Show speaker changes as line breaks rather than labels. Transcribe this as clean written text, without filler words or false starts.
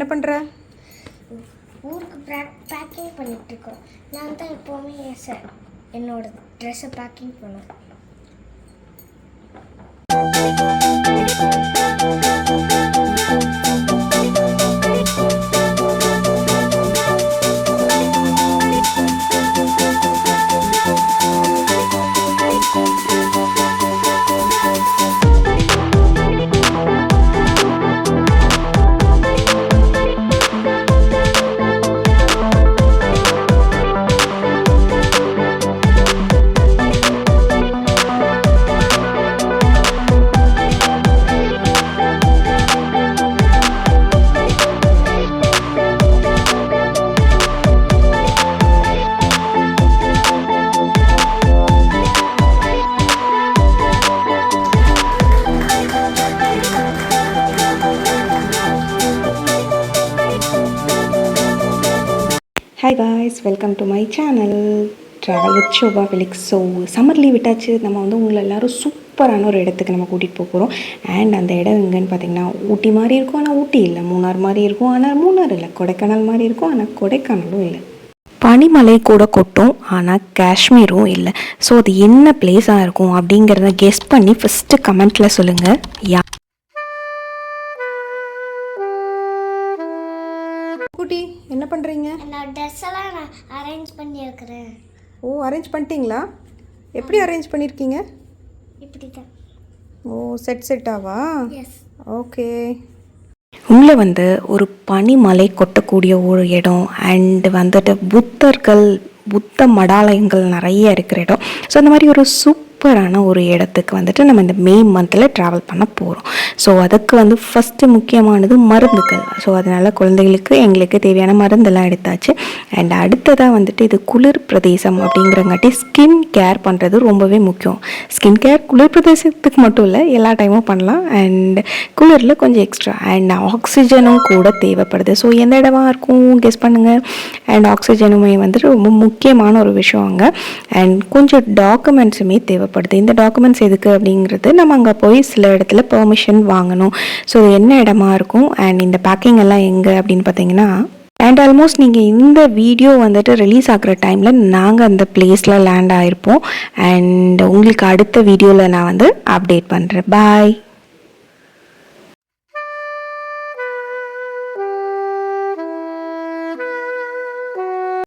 என்ன பண்ணுற?
ஊருக்கு பேக்கிங் பண்ணிகிட்ருக்கோம். நான் தான் எப்போவுமே என்னோட ட்ரெஸ்ஸை பேக்கிங் பண்ணுவேன்.
Hi guys, welcome to my channel travel with Shobha Felix. So summer leave விட்டாச்சு. நம்ம வந்து உங்களை எல்லோரும் சூப்பரான ஒரு இடத்துக்கு நம்ம கூட்டிகிட்டு போக போகிறோம். அண்ட் அந்த இடம் எங்கன்னு பார்த்தீங்கன்னா ஊட்டி மாதிரி இருக்கும், ஆனால் ஊட்டி இல்லை. மூணார் மாதிரி இருக்கும், ஆனால் மூணார் இல்லை. கொடைக்கானல் மாதிரி இருக்கும், ஆனால் கொடைக்கானலும் இல்லை. பனிமலை கூட கொட்டும், ஆனால் காஷ்மீரும் இல்லை. ஸோ அது என்ன பிளேஸாக இருக்கும் அப்படிங்கிறத கெஸ் பண்ணி ஃபஸ்ட்டு கமெண்ட்டில் சொல்லுங்கள். குட்டி, என்ன பண்ணுறீங்க?
என்னோட ட்ரெஸ் எல்லாம் நான் அரேஞ்ச் பண்ணி வைக்கிறேன்.
ஓ, அரேஞ்ச் பண்ணிட்டீங்களா? எப்படி அரேஞ்ச் பண்ணியிருக்கீங்க?
இப்படி தான்.
ஓ, செட்டாவா?
எஸ்.
ஓகே. உங்களை வந்து ஒரு பனிமலை கொட்டக்கூடிய ஒரு இடம் அண்ட் வந்துட்டு புத்த மடாலயங்கள் நிறைய இருக்கிற இடம். ஸோ அந்த மாதிரி ஒரு சூப்பரான ஒரு இடத்துக்கு வந்துட்டு நம்ம இந்த மே மந்தில் ட்ராவல் பண்ண போகிறோம். ஸோ அதுக்கு வந்து ஃபஸ்ட்டு முக்கியமானது மருந்துகள். ஸோ அதனால் குழந்தைகளுக்கு எங்களுக்கு தேவையான மருந்தெல்லாம் எடுத்தாச்சு. அண்ட் அடுத்ததாக வந்துட்டு இது குளிர் பிரதேசம் அப்படிங்கிறங்காட்டி ஸ்கின் கேர் பண்ணுறது ரொம்பவே முக்கியம். ஸ்கின் கேர் குளிர் பிரதேசத்துக்கு மட்டும் இல்லை, எல்லா டைமும் பண்ணலாம். அண்ட் குளிரில் கொஞ்சம் எக்ஸ்ட்ரா அண்ட் ஆக்சிஜனும் கூட தேவைப்படுது. ஸோ எந்த இடமா இருக்கும் கெஸ் பண்ணுங்கள். அண்ட் ஆக்சிஜனுமே வந்துட்டு ரொம்ப முக்கியமான ஒரு விஷயம் அங்கே. அண்ட் கொஞ்சம் டாக்குமெண்ட்ஸுமே தேவைப்படுது. இந்த டாக்குமெண்ட்ஸ் எதுக்கு அப்படிங்கிறது நம்ம அங்கே போய் சில இடத்துல பெர்மிஷன் வாங்கணும். ஸோ என்ன இடமா இருக்கும் அண்ட் இந்த பேக்கிங் எல்லாம் எங்கே அப்படின்னு பார்த்தீங்கன்னா, அண்ட் ஆல்மோஸ்ட் நீங்கள் இந்த வீடியோ வந்துட்டு ரிலீஸ் ஆகிற டைமில் நாங்கள் அந்த பிளேஸில் லேண்ட் ஆகிருப்போம். அண்ட் உங்களுக்கு அடுத்த வீடியோவில் நான் வந்து அப்டேட் பண்ணுறேன். பாய்.